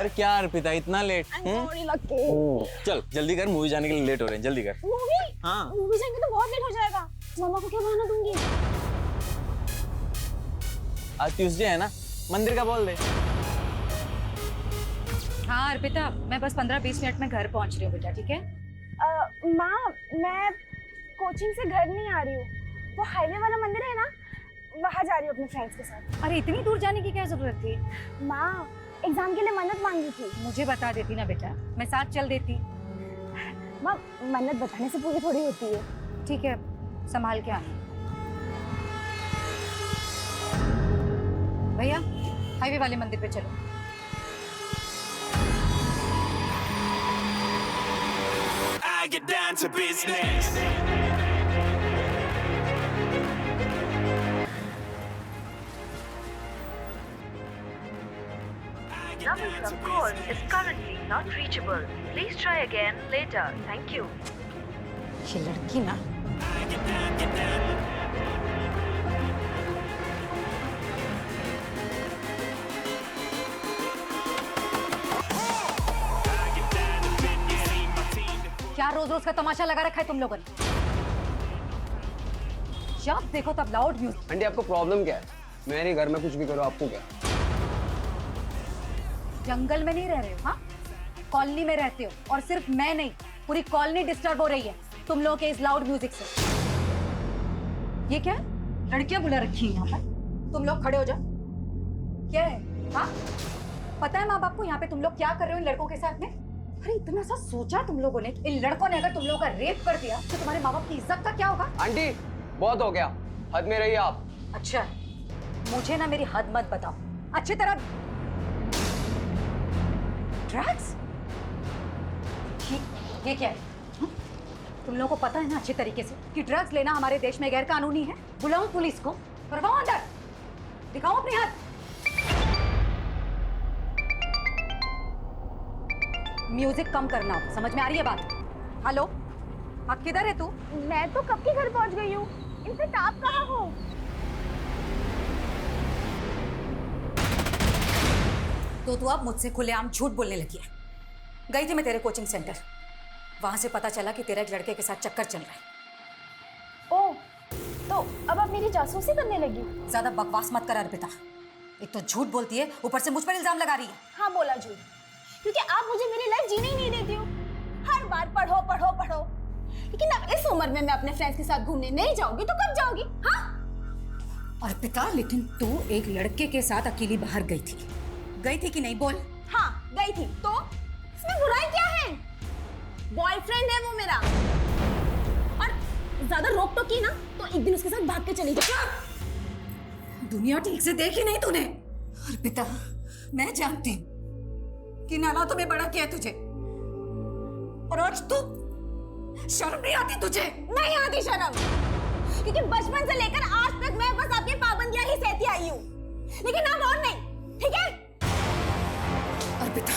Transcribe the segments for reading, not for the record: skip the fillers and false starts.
अरे क्या अर्पिता इतना लेट? चल जल्दी कर, मूवी जाने के लिए लेट हो रहे हैं, जल्दी कर। मूवी? हाँ मूवी जाएंगे तो बहुत लेट हो जाएगा। मामा को क्या बहाना दूंगी? आज ट्यूसडे है ना, मंदिर का बोल दे। हाँ अर्पिता, मैं बस 15-20 मिनट में घर पहुंच रही हूँ बेटा, ठीक है? माँ, मैं कोचिंग से घर नहीं आ रही हूँ। वो हाईवे वाला मंदिर है ना, वहाँ जा रही हूँ अपने फ्रेंड्स के साथ। अरे इतनी दूर जाने की क्या जरूरत थी? माँ, एग्जाम के लिए मन्नत मांगी थी। मुझे बता देती ना बेटा, मैं साथ चल देती। माँ, मन्नत बताने से पूरी थोड़ी होती है। ठीक है, संभाल के आना। भैया हाईवे वाले मंदिर पे चलो। I get down to business. Number you have called is currently not reachable. Please try again later. Thank you. ये लड़की ना, क्या रोज रोज का तमाशा लगा रखा है तुम लोगों ने? जब देखो तब लाउड म्यूजिक। आंटी आपको प्रॉब्लम क्या है? मेरे घर में कुछ भी करो, आपको क्या? जंगल में नहीं रह रहे हो, हाँ? कॉलोनी में रहते हो, और सिर्फ मैं नहीं, पूरी कॉलोनी डिस्टर्ब हो रही है तुम लोगों के इस लाउड म्यूजिक से। ये क्या है? लड़कियां बुला रखी हैं यहाँ पर। तुम लोग खड़े हो जाओ। क्या है? हाँ, पता है माँ बाप को यहाँ पे तुम लोग क्या कर रहे हो इन लड़कों के साथ में? अरे इतना सा सोचा तुम लोगों ने? इन लड़कों ने अगर तुम लोगों का रेप कर दिया तो तुम्हारे माँ बाप की इज्जत का क्या होगा? आंटी बहुत हो गया, हद में रहिए आप। अच्छा, मुझे ना मेरी हद मत बताओ अच्छी तरह। ड्रग्स? ये क्या है? तुम लोगों को पता है ना अच्छी तरीके से कि ड्रग्स लेना हमारे देश में गैर कानूनी है। बुलाओ पुलिस को, करवाओ अंदर, दिखाओ अपनी हाथ। म्यूजिक कम करना, समझ में आ रही है बात? हेलो, आप किधर है तू? मैं तो कब के घर पहुँच गई हूँ। इनफैक्ट आप कहाँ हो? तो तू अब मुझसे खुलेआम झूठ बोलने लगी है। गई थी मैं तेरे कोचिंग सेंटर, वहां से पता चला कि तेरा एक लड़के के साथ चक्कर चल रहा है। ओह, तो अब आप मेरी जासूसी करने लगी? ज्यादा बकवास मत कर अर्पिता। एक तो झूठ बोलती है, ऊपर से मुझ पर इल्जाम लगा रही है। हाँ बोला झूठ, क्योंकि आप मुझे मेरी लाइफ जीने ही नहीं देती हो। हर बार पढ़ो पढ़ो पढ़ो, लेकिन अब इस उम्र में मैं अपने फ्रेंड्स के साथ घूमने नहीं जाऊंगी तो कब जाओगी? हाँ अर्पिता, लेकिन तू एक लड़के के साथ अकेली बाहर गई थी कि नहीं? बोल। हाँ गई थी, तो इसमें बुराई क्या है? बॉयफ्रेंड है वो मेरा, और ज्यादा रोक टोक की ना तो एक दिन उसके साथ भाग के चली जा। दुनिया ठीक से देखी नहीं तूने? अर्पिता, मैं जानती हूँ कि हालातों में बड़ा किया तुझे, और आज तू शर्म नहीं आती तुझे? नहीं आती शर्म, क्योंकि बचपन से लेकर आज तक मैं बस आपकी पाबंदियां ही सहती आई हूँ, लेकिन अब और नहीं, ठीक है? अर्पिता,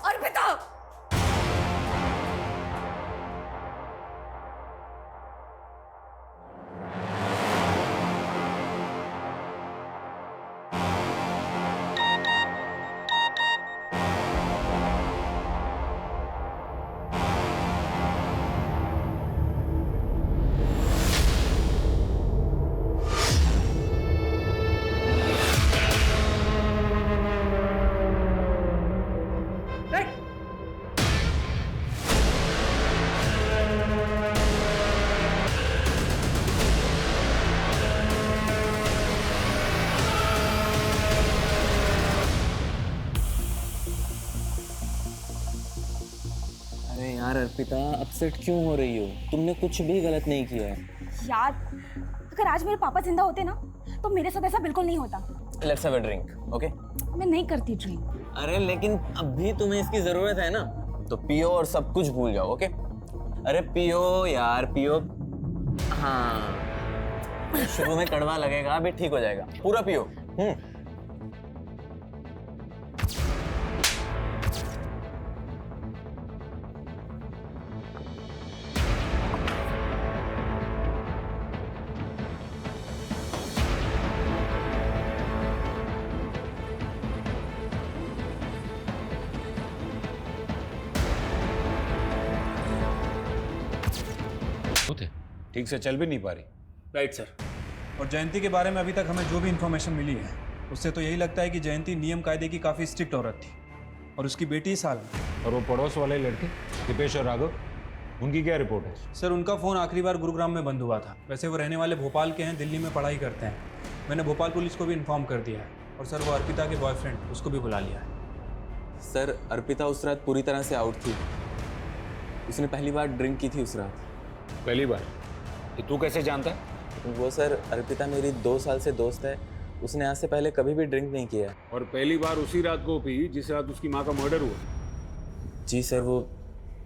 अर्पिता! अरे यार अर्पिता, अपसेट क्यों हो रही हो? तुमने कुछ भी गलत नहीं किया है। यार, अगर आज मेरे पापा जिंदा होते ना तो मेरे साथ ऐसा बिल्कुल नहीं होता। Let's have a drink, okay? मैं नहीं करती ड्रिंक। अरे लेकिन अभी तुम्हें इसकी जरूरत है ना, तो पियो और सब कुछ भूल जाओ, ओके? अरे पियो यार, पियो। हाँ, शुरू में कड़वा लगेगा, अभी ठीक हो जाएगा। पूरा पियो। ठीक से चल भी नहीं पा रही। Right sir. और जयंती के बारे में अभी तक हमें जो भी इन्फॉर्मेशन मिली है उससे तो यही लगता है कि जयंती नियम कायदे की काफ़ी स्ट्रिक्ट औरत थी और उसकी बेटी इस हाल में। और वो पड़ोस वाले लड़के दीपेश और राघव, उनकी क्या रिपोर्ट है? सर उनका फ़ोन आखिरी बार गुरुग्राम में बंद हुआ था। वैसे वो रहने वाले भोपाल के हैं, दिल्ली में पढ़ाई करते हैं। मैंने भोपाल पुलिस को भी इन्फॉर्म कर दिया है। और सर वो अर्पिता के बॉयफ्रेंड उसको भी बुला लिया है। सर अर्पिता उस रात पूरी तरह से आउट थी। उसने पहली बार ड्रिंक की थी उस रात। पहली बार? ये तू कैसे जानता है? वो सर अर्पिता मेरी 2 साल से दोस्त है। उसने आज से पहले कभी भी ड्रिंक नहीं किया। और पहली बार उसी रात को पी जिस रात उसकी माँ का मर्डर हुआ? जी सर, वो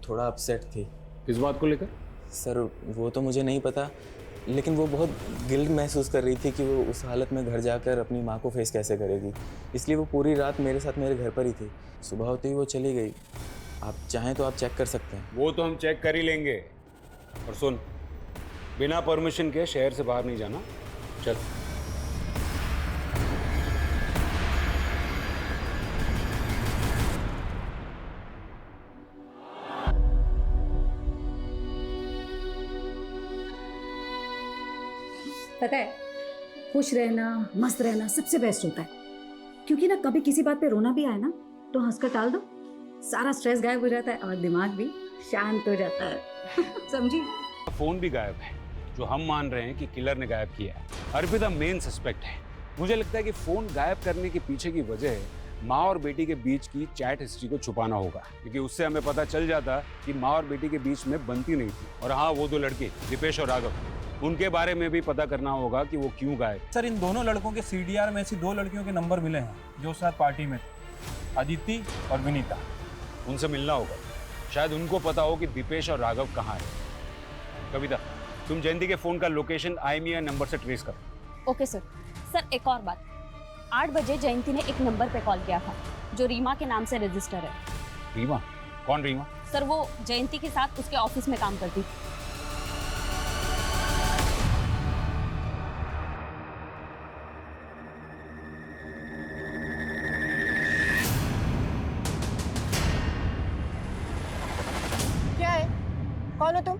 थोड़ा अपसेट थी। किस बात को लेकर? सर वो तो मुझे नहीं पता, लेकिन वो बहुत गिल्ट महसूस कर रही थी कि वो उस हालत में घर जाकर अपनी माँ को फेस कैसे करेगी। इसलिए वो पूरी रात मेरे साथ मेरे घर पर ही थी। सुबह होते ही वो चली गई। आप चाहें तो आप चेक कर सकते हैं। वो तो हम चेक कर ही लेंगे। और सुन, बिना परमिशन के शहर से बाहर नहीं जाना। चल। पता है, खुश रहना, मस्त रहना सबसे बेस्ट होता है। क्योंकि ना कभी किसी बात पे रोना भी आए ना तो हंसकर टाल दो, सारा स्ट्रेस गायब हो जाता है और दिमाग भी शांत हो जाता है। समझी? फोन भी गायब है, जो हम मान रहे हैं कि किलर ने गायब किया है। अर्पिता मेन सस्पेक्ट है। मुझे लगता है कि फोन गायब करने के पीछे की वजह माँ और बेटी के बीच की चैट हिस्ट्री को छुपाना होगा, क्योंकि उससे हमें पता चल जाता कि माँ और बेटी के बीच में बनती नहीं थी। और हाँ, वो 2 लड़के दीपेश और राघव, उनके बारे में भी पता करना होगा कि वो क्यों गायब। सर इन दोनों लड़कों के CDR में ऐसी 2 लड़कियों के नंबर मिले हैं जो साथ पार्टी में थे, अदिति और विनीता। उनसे मिलना होगा, शायद उनको पता हो कि दीपेश और राघव कहाँ है। कविता, तुम जयंती के फोन का लोकेशन IMEI नंबर से ट्रेस करो। Okay sir. सर एक और बात, 8 बजे जयंती ने एक नंबर पे कॉल किया था जो रीमा के नाम से रजिस्टर है। रीमा? कौन रीमा? सर वो जयंती के साथ उसके ऑफिस में काम करती थी। क्या है? कौन हो तुम?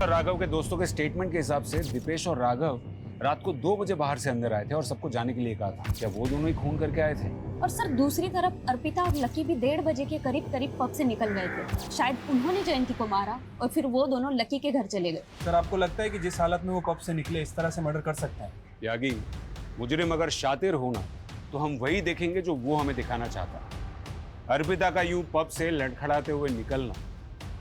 राघव के दोस्तों के स्टेटमेंट के हिसाब से दीपेश और राघव रात को 2 बजे बाहर से अंदर आए थे और सबको जाने के लिए कहा था। क्या वो दोनों ही खून करके आए थे? और सर दूसरी तरफ अर्पिता और लकी भी 1:30 बजे के करीब पब से निकल गए थे। शायद उन्होंने जयंती को मारा और फिर वो दोनों लकी के घर चले गए। सर आपको लगता है कि जिस हालत में वो पब से निकले इस तरह से मर्डर कर सकते हैं? त्यागी, मुजरिम अगर शातिर होना तो हम वही देखेंगे जो वो हमें दिखाना चाहता है। अर्पिता का यूं पब से लड़खड़ाते हुए निकलना,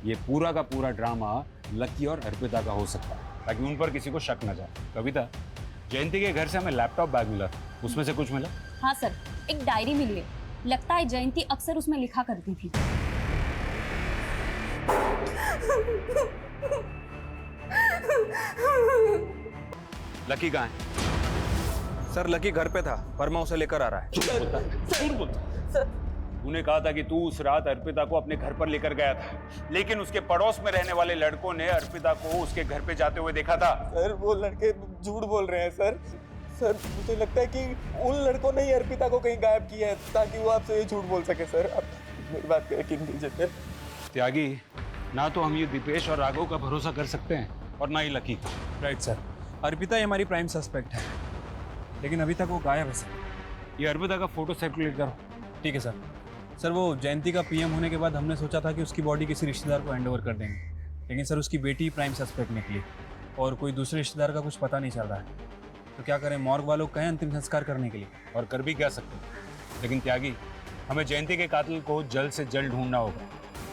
ये पूरा का पूरा ड्रामा लकी और अर्पिता का हो सकता है, ताकि उन पर किसी को शक न जाए। कविता, जयंती के घर से हमें लैपटॉप बैग मिला, उसमें से कुछ मिला? हाँ सर, एक डायरी मिली है। लगता है जयंती अक्सर उसमें लिखा करती थी। लकी कहाँ है? सर लकी घर पे था, वर्मा उसे लेकर आ रहा है। झूठ बोलता। तूने कहा था कि तू उस रात अर्पिता को अपने घर पर लेकर गया था, लेकिन उसके पड़ोस में रहने वाले लड़कों ने अर्पिता को उसके घर पे जाते हुए देखा था। सर वो लड़के झूठ बोल रहे हैं सर। सर मुझे लगता है कि उन लड़कों ने ही अर्पिता को कहीं गायब किया है ताकि वो आपसे ये झूठ बोल सके। सर आप मेरी बात करें किंग लीजिए। त्यागी, ना तो हम ये दीपेश और राघव का भरोसा कर सकते हैं और ना ही लकी का। राइट सर, अर्पिता ही हमारी प्राइम सस्पेक्ट है, लेकिन अभी तक वो गायब है सर। ये अर्पिता का फोटो सर्कुलेट करो। ठीक है सर। सर वो जयंती का PM होने के बाद हमने सोचा था कि उसकी बॉडी किसी रिश्तेदार को हैंडओवर कर देंगे, लेकिन सर उसकी बेटी प्राइम सस्पेक्ट निकली और कोई दूसरे रिश्तेदार का कुछ पता नहीं चल रहा है। तो क्या करें, मॉर्ग वालों को कहें अंतिम संस्कार करने के लिए? और कर भी क्या सकते, लेकिन त्यागी हमें जयंती के कातिल को जल्द से जल्द ढूंढना होगा,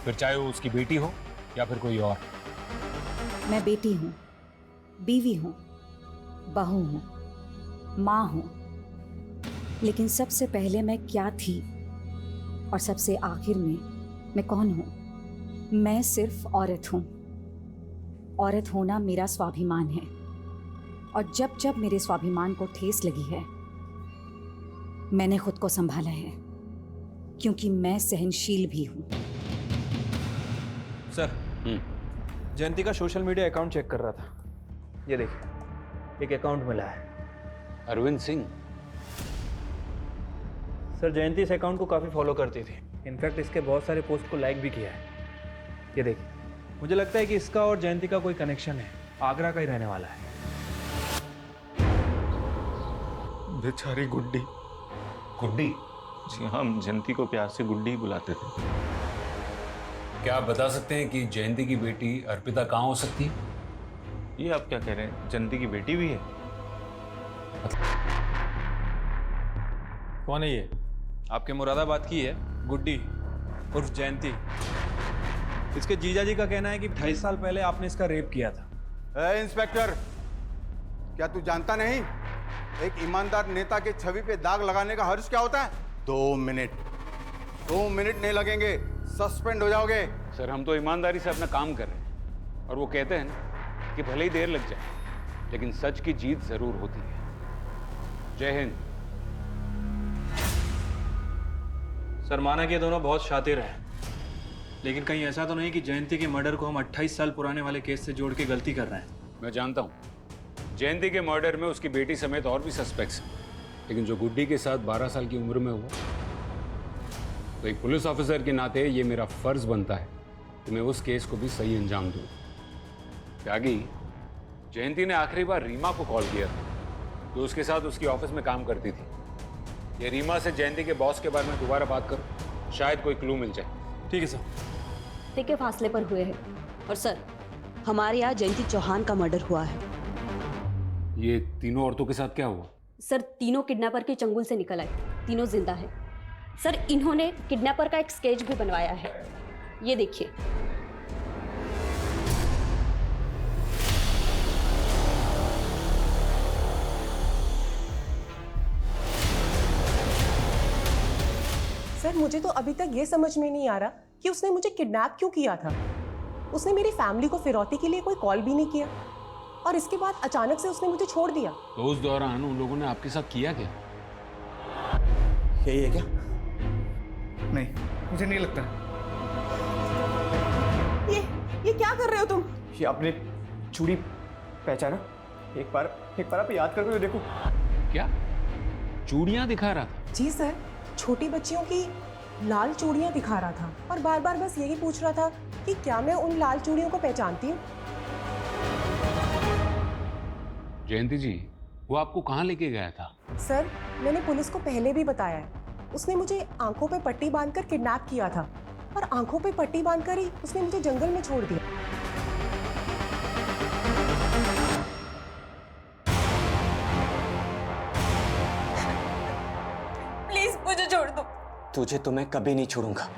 फिर चाहे वो उसकी बेटी हो या फिर कोई और। मैं बेटी हूँ, बीवी हूँ, बहू हूँ, माँ हूँ, लेकिन सबसे पहले मैं क्या थी और सबसे आखिर में मैं कौन हूँ? मैं सिर्फ औरत हूँ। औरत होना मेरा स्वाभिमान है, और जब जब मेरे स्वाभिमान को ठेस लगी है मैंने खुद को संभाला है, क्योंकि मैं सहनशील भी हूँ। सर जयंती का सोशल मीडिया अकाउंट चेक कर रहा था। ये देखिए, एक अकाउंट मिला है। अरविंद सिंह? सर जयंती इस अकाउंट को काफ़ी फॉलो करती थी। इनफैक्ट इसके बहुत सारे पोस्ट को लाइक भी किया है। ये देखिए, मुझे लगता है कि इसका और जयंती का कोई कनेक्शन है, आगरा का ही रहने वाला है। बेचारी गुड्डी। गुड्डी? जी हम जयंती को प्यार से गुड्डी ही बुलाते थे। क्या आप बता सकते हैं कि जयंती की बेटी अर्पिता कहाँ हो सकती है? ये आप क्या कह रहे हैं, जयंती की बेटी भी है? कौन है ये? आपके मुरादाबाद की है गुड्डी उर्फ जयंती। इसके जीजा जी का कहना है कि 28 साल पहले आपने इसका रेप किया था। इंस्पेक्टर, क्या तू जानता नहीं एक ईमानदार नेता के छवि पे दाग लगाने का हर्ज क्या होता है? 2 मिनट नहीं लगेंगे, सस्पेंड हो जाओगे। सर हम तो ईमानदारी से अपना काम कर रहे हैं और वो कहते हैं ना कि भले ही देर लग जाए लेकिन सच की जीत जरूर होती है। जय हिंद। सर माना कि ये दोनों बहुत शातिर हैं, लेकिन कहीं ऐसा तो नहीं कि जयंती के मर्डर को हम 28 साल पुराने वाले केस से जोड़ के गलती कर रहे हैं? मैं जानता हूँ जयंती के मर्डर में उसकी बेटी समेत और भी सस्पेक्ट्स हैं, लेकिन जो गुड्डी के साथ 12 साल की उम्र में हुआ, तो एक पुलिस ऑफिसर के नाते ये मेरा फर्ज बनता है कि मैं उस केस को भी सही अंजाम दूँ। त्यागी, जयंती ने आखिरी बार रीमा को कॉल किया था जो उसके साथ उसकी ऑफिस में काम करती थी। ये रीमा से जयंती के बॉस के बारे में दोबारा बात करो, शायद कोई क्लू मिल जाए। ठीक है सर। के फासले पर हुए हैं। और सर हमारे यहाँ जयंती चौहान का मर्डर हुआ है। ये तीनों औरतों के साथ क्या हुआ? सर तीनों किडनैपर के चंगुल से निकल आए, तीनों जिंदा हैं। सर इन्होंने किडनैपर का एक स्केच भी बनवाया है, ये देखिए। सर मुझे तो अभी तक ये समझ में नहीं आ रहा कि उसने मुझे किडनैप क्यों किया था। उसने मेरी फैमिली को फिरौती के लिए कोई कॉल भी नहीं किया और इसके बाद अचानक से उसने मुझे छोड़ दिया। तो उस दौरान उन लोगों ने आपके साथ किया क्या? यही है क्या? नहीं, मुझे नहीं लगता। ये क्या कर रहे हो तुम? ये आपने चूड़ी पहचाना? एक बार आप याद करके देखो। क्या चूड़ियां दिखा रहा था? जी सर, छोटी बच्चियों की लाल चूड़ियां दिखा रहा था और बार बार बस यही पूछ रहा था कि क्या मैं उन लाल चूड़ियों को पहचानती हूँ। जयंती जी, वो आपको कहाँ लेके गया था? सर मैंने पुलिस को पहले भी बताया है, उसने मुझे आंखों पे पट्टी बांधकर किडनैप किया था और आंखों पे पट्टी बांधकर ही उसने मुझे जंगल में छोड़ दिया। प्लीज मुझे छोड़ दो। तुझे तो मैं कभी नहीं छोड़ूंगा।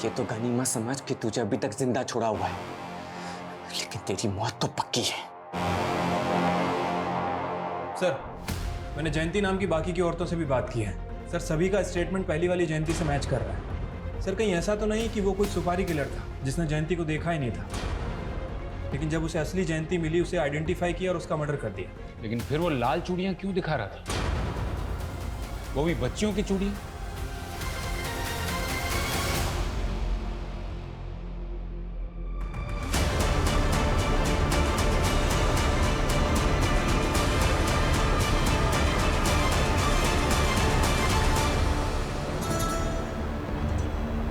ये तो गनीमत समझ कि तुझे अभी तक जिंदा छोड़ा हुआ है, लेकिन तेरी मौत तो पक्की है। सर मैंने जयंती नाम की बाकी की औरतों से भी बात की है। सर सभी का स्टेटमेंट पहली वाली जयंती से मैच कर रहा है। सर कहीं ऐसा तो नहीं कि वो कोई सुपारी किलर था जिसने जयंती को देखा ही नहीं था, लेकिन जब उसे असली जयंती मिली उसे आइडेंटिफाई किया और उसका मर्डर कर दिया। लेकिन फिर वो लाल चूड़ियां क्यों दिखा रहा था? वो भी बच्चियों की चूड़ियां?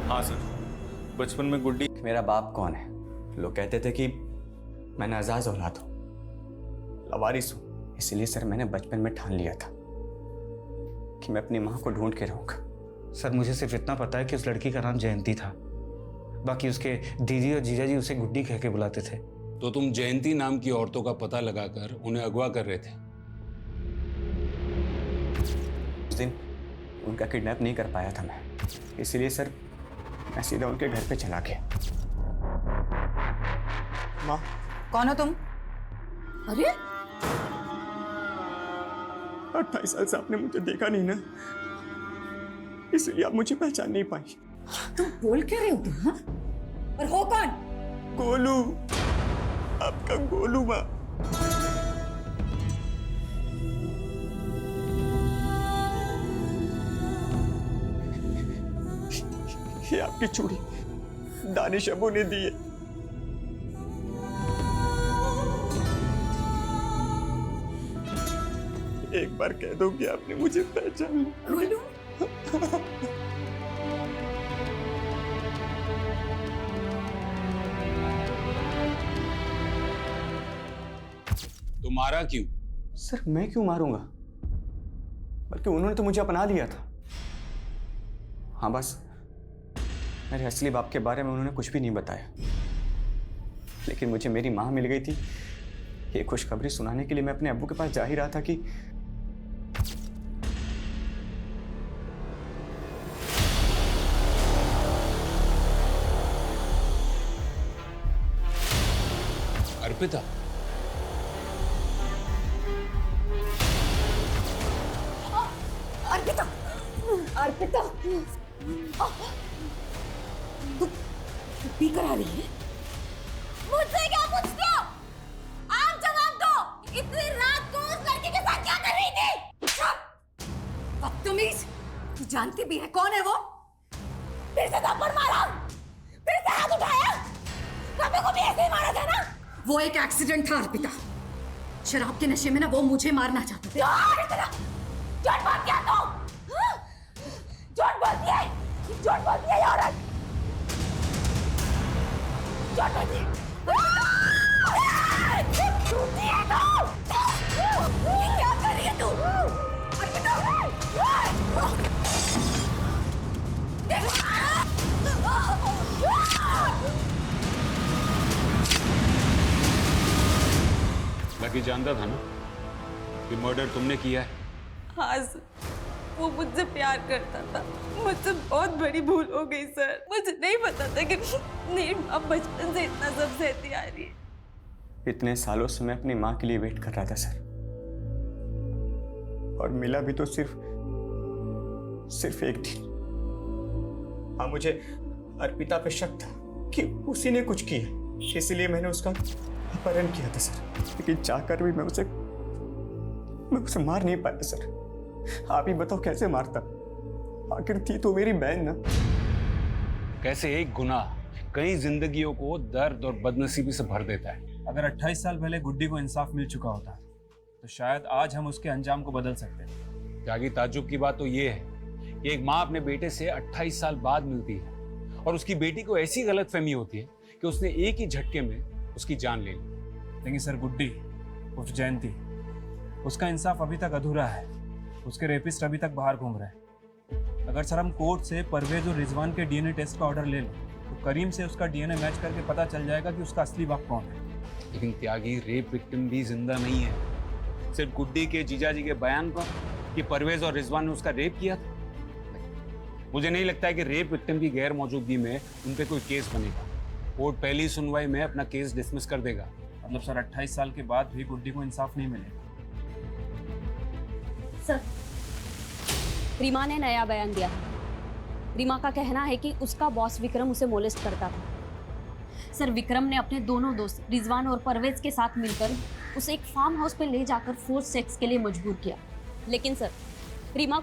हाँ सर, बचपन में गुड्डी। मेरा बाप कौन है? लोग कहते थे कि मैं नाजायज औलाद हूँ, लवारिस हूँ। इसलिए सर मैंने बचपन में ठान लिया था कि मैं अपनी माँ को ढूंढ के रहूँगा। सर मुझे सिर्फ इतना पता है कि उस लड़की का नाम जयंती था, बाकी उसके दीदी और जीजा जी उसे गुड्डी कह के बुलाते थे। तो तुम जयंती नाम की औरतों का पता लगाकर उन्हें अगवा कर रहे थे? उस दिन उनका किडनैप नहीं कर पाया था मैं, इसलिए सर मैं सीधा उनके घर पे चला गया। माँ कौन हो तुम? अरे 28 साल से आपने मुझे देखा नहीं ना, इसलिए आप मुझे पहचान नहीं पाई। तुम बोल क्या रहे हो तुम? हाँ? और हो कौन? गोलू, आपका गोलू। माँ ये आपकी चूड़ी दानिश अबू ने दी है। एक बार कह दो कि आपने मुझे पहचान लिया। मारा क्यों? सर मैं क्यों मारूंगा, बल्कि उन्होंने तो मुझे अपना लिया था। हाँ बस मेरे असली बाप के बारे में उन्होंने कुछ भी नहीं बताया, लेकिन मुझे मेरी माँ मिल गई थी। ये खुशखबरी सुनाने के लिए मैं अपने अब्बू के पास जा ही रहा था कि अर्पिता, अर्पिता, अर्पिता, तू पी कर आ रही है? मुझसे क्या पूछते हो? आप जवाब दो। इतनी रात को उस लड़के के साथ क्या कर रही थी? बदतमीज, तू जानती भी है कौन है वो? फिर से थप्पड़ मारा, फिर से हाथ उठाया। कभी को भी ऐसे ही मारा था ना? वो एक एक्सीडेंट था अर्पिता। शराब के नशे में ना वो मुझे मारना चाहता था। झूठ बोल क्या तो? झूठ बोलती है, झूठ बोलती है ये औरत, झूठ बोलती है। झूठी है तू। ये क्या कर रही है तू? अर्पिता, लकी जानता था ना कि मर्डर तुमने किया है? हाँ सर, वो मुझसे प्यार करता था। मुझसे बहुत बड़ी भूल हो गई सर। मुझे नहीं पता था कि मेरी माँ बचपन से इतना सब सहती आ रही है। इतने सालों से मैं अपनी माँ के लिए वेट कर रहा था सर, और मिला भी तो सिर्फ एक दिन। हाँ मुझे अर्पिता पे शक था कि उसी ने कुछ किया, इसलिए मैंने उसका अपहरण किया था सर। लेकिन चाहकर भी मैं उसे मार नहीं पाया सर। आप ही बताओ कैसे मारता? आखिर थी तो मेरी बहन ना। कैसे एक गुनाह कई जिंदगियों को दर्द और बदनसीबी से भर देता है। अगर 28 साल पहले गुड्डी को इंसाफ मिल चुका होता तो शायद आज हम उसके अंजाम को बदल सकते हैं। त्यागी, ताज्जुब की बात तो ये है कि एक माँ अपने बेटे से 28 साल बाद मिलती है और उसकी बेटी को ऐसी गलतफहमी होती है कि उसने एक ही झटके में उसकी जान ले ली। लेकिन सर गुड्डी उर्फ जयंती, उसका इंसाफ अभी तक अधूरा है। उसके रेपिस्ट अभी तक बाहर घूम रहे हैं। अगर सर हम कोर्ट से परवेज और रिजवान के डीएनए टेस्ट का ऑर्डर ले लें तो करीम से उसका डीएनए मैच करके पता चल जाएगा कि उसका असली बाप कौन है। लेकिन त्यागी, रेप विक्टिम भी जिंदा नहीं है। सिर्फ गुड्डी के जीजा जी के बयान पर कि परवेज और रिजवान ने उसका रेप किया था, मुझे नहीं लगता है कि रेप विक्टिम की गैर मौजूदगी में उन पे कोई केस बनेगा। कोर्ट पहली सुनवाई में अपना केस डिसमिस कर देगा। मतलब सर 28 साल के बाद भी गुड्डी को इंसाफ नहीं मिलेगा। सर, रीमा ने नया बयान दिया है। रीमा का कहना है कि उसका बॉस विक्रम उसे मोलेस्ट करता था। सर, विक्रम ने अपने दोनों दोस्त रिजवान और परवेज के साथ मिलकर उसे एक फार्म हाउस पे ले जाकर फोर्स सेक्स के लिए मजबूर किया। लेकिन सर, रीमा